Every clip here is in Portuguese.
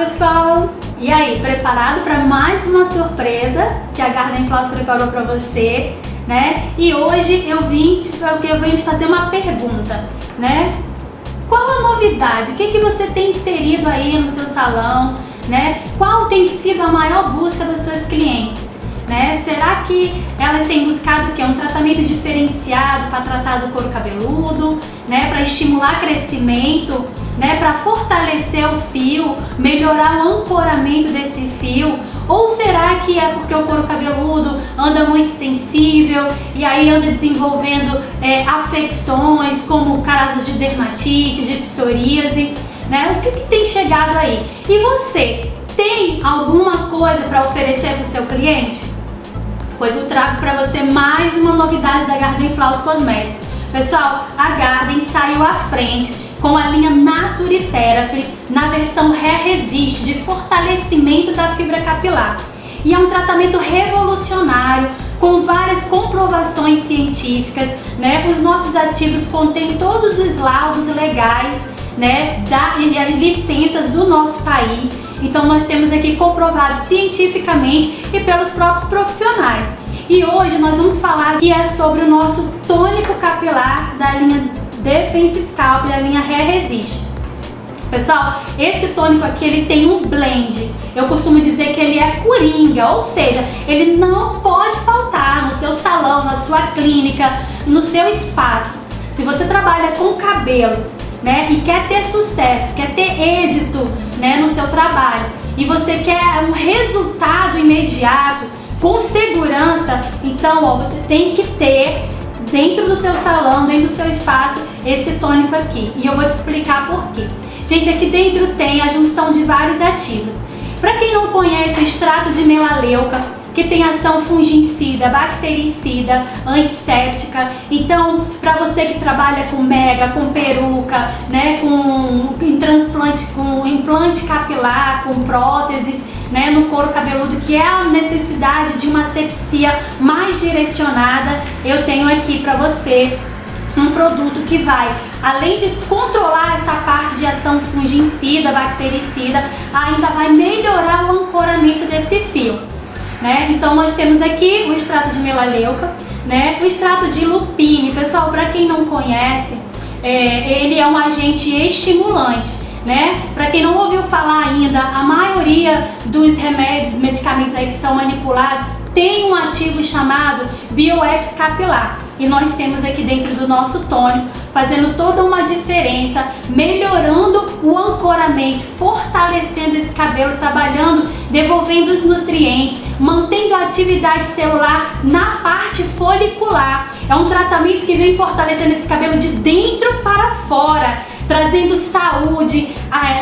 pessoal! E aí, preparado para mais uma surpresa que a Garden Flowers preparou para você, né? E hoje eu vim te fazer uma pergunta, né? Qual a novidade? O que você tem inserido aí no seu salão, né? Qual tem sido a maior busca das suas clientes? Né? Será que elas têm buscado o quê? Um tratamento diferenciado para tratar do couro cabeludo, né? Para estimular crescimento, né? Para fortalecer o fio, melhorar o ancoramento desse fio? Ou será que é porque o couro cabeludo anda muito sensível e aí anda desenvolvendo afecções como casos de dermatite, de psoríase, né? O que tem chegado aí? E você tem alguma coisa para oferecer para o seu cliente? Pois eu trago para você mais uma novidade da Garden Flowers Cosméticos. Pessoal, a Garden saiu à frente com a linha Nature Therapy na versão Hair Resist de fortalecimento da fibra capilar. E é um tratamento revolucionário com várias comprovações científicas, né? Os nossos ativos contêm todos os laudos legais, né, e as licenças do nosso país. Então nós temos aqui comprovado cientificamente e pelos próprios profissionais. E hoje nós vamos falar que é sobre o nosso tônico capilar da linha Defense Scalp, da linha Hair Resist. Pessoal, esse tônico aqui ele tem um blend. Eu costumo dizer que ele é coringa, ou seja, ele não pode faltar no seu salão, na sua clínica, no seu espaço. Se você trabalha com cabelos, né, e quer ter sucesso, quer ter êxito, né, no seu trabalho, e você quer um resultado imediato, com segurança, então você tem que ter dentro do seu salão, dentro do seu espaço, esse tônico aqui. E eu vou te explicar por quê. Gente, aqui dentro tem a junção de vários ativos. Para quem não conhece, o extrato de melaleuca, que tem ação fungicida, bactericida, antisséptica. Então, para você que trabalha com mega, com peruca, né, com implante capilar, com próteses, né, no couro cabeludo, que é a necessidade de uma asepsia mais direcionada, eu tenho aqui para você um produto que vai, além de controlar essa parte de ação fungicida, bactericida, ainda vai melhorar o ancoramento desse fio. Né? Então nós temos aqui o extrato de melaleuca, né? O extrato de lupine. Pessoal, para quem não conhece, ele é um agente estimulante, né? Para quem não ouviu falar ainda, a maioria dos remédios, medicamentos aí que são manipulados tem um ativo chamado Bioex Capilar. E nós temos aqui dentro do nosso tônico, fazendo toda uma diferença, melhorando o ancoramento, fortalecendo esse cabelo, trabalhando, devolvendo os nutrientes, mantendo a atividade celular na parte folicular. É um tratamento que vem fortalecendo esse cabelo de dentro para fora, trazendo saúde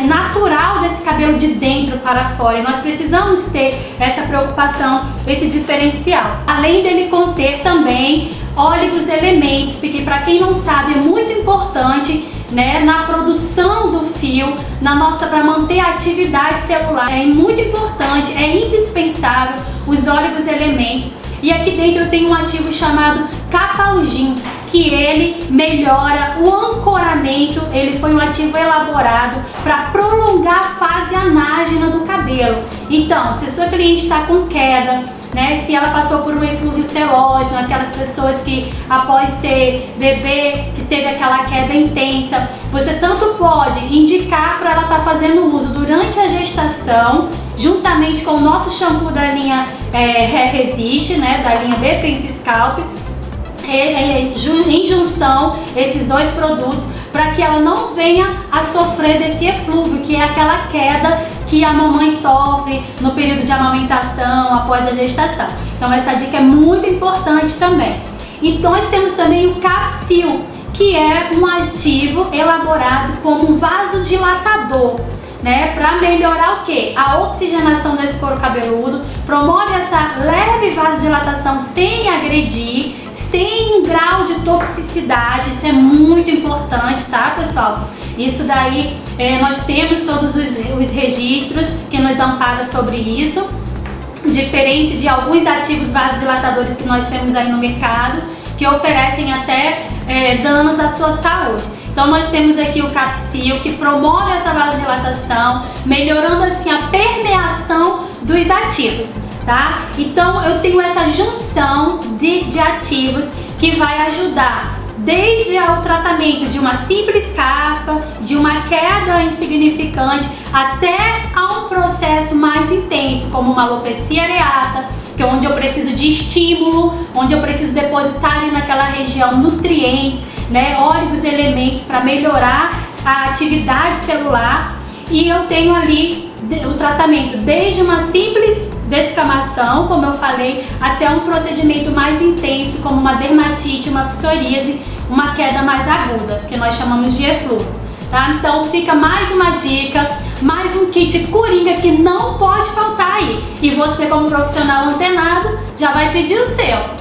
natural desse cabelo de dentro para fora. E nós precisamos ter essa preocupação, esse diferencial. Além dele conter também óleos elementos, porque para quem não sabe é muito importante, né, na produção do fio, para manter a atividade celular. É muito importante, é indispensável os óleos elementos. E aqui dentro eu tenho um ativo chamado Capalgin, que ele melhora o ancoramento. Ele foi um ativo elaborado para prolongar a fase anágena do cabelo. Então, se a sua cliente está com queda, né, se ela passou por um eflúvio telógeno, aquelas pessoas que após ter bebê, que teve aquela queda intensa, você tanto pode indicar para ela estar fazendo uso durante a gestação, juntamente com o nosso shampoo da linha Hair Resist, né, da linha Defense Scalp, em junção esses dois produtos, para que ela não venha a sofrer desse eflúvio, que é aquela queda que a mamãe sofre no período de amamentação, após a gestação. Então essa dica é muito importante também. E nós temos também o Capsil, que é um ativo elaborado como um vasodilatador, né, para melhorar o que? A oxigenação desse couro cabeludo, promove essa leve vasodilatação sem agredir, sem um grau de toxicidade. Isso é muito importante, tá, pessoal? Isso daí nós temos todos os registros que nos amparam sobre isso, diferente de alguns ativos vasodilatadores que nós temos aí no mercado, que oferecem até danos à sua saúde. Então nós temos aqui o Capsil, que promove essa vasodilatação, melhorando assim a permeação dos ativos, tá? Então eu tenho essa junção de ativos que vai ajudar desde o tratamento de uma simples caspa, de uma queda insignificante, até a um processo mais intenso, como uma alopecia areata, que é onde eu preciso de estímulo, onde eu preciso depositar ali naquela região nutrientes, né, óleos, elementos para melhorar a atividade celular. E eu tenho ali o tratamento desde uma simples descamação, como eu falei, até um procedimento mais intenso, como uma dermatite, uma psoríase, uma queda mais aguda, que nós chamamos de eflúvio, tá? Então fica mais uma dica, mais um kit coringa que não pode faltar aí. E você, como profissional antenado, já vai pedir o seu.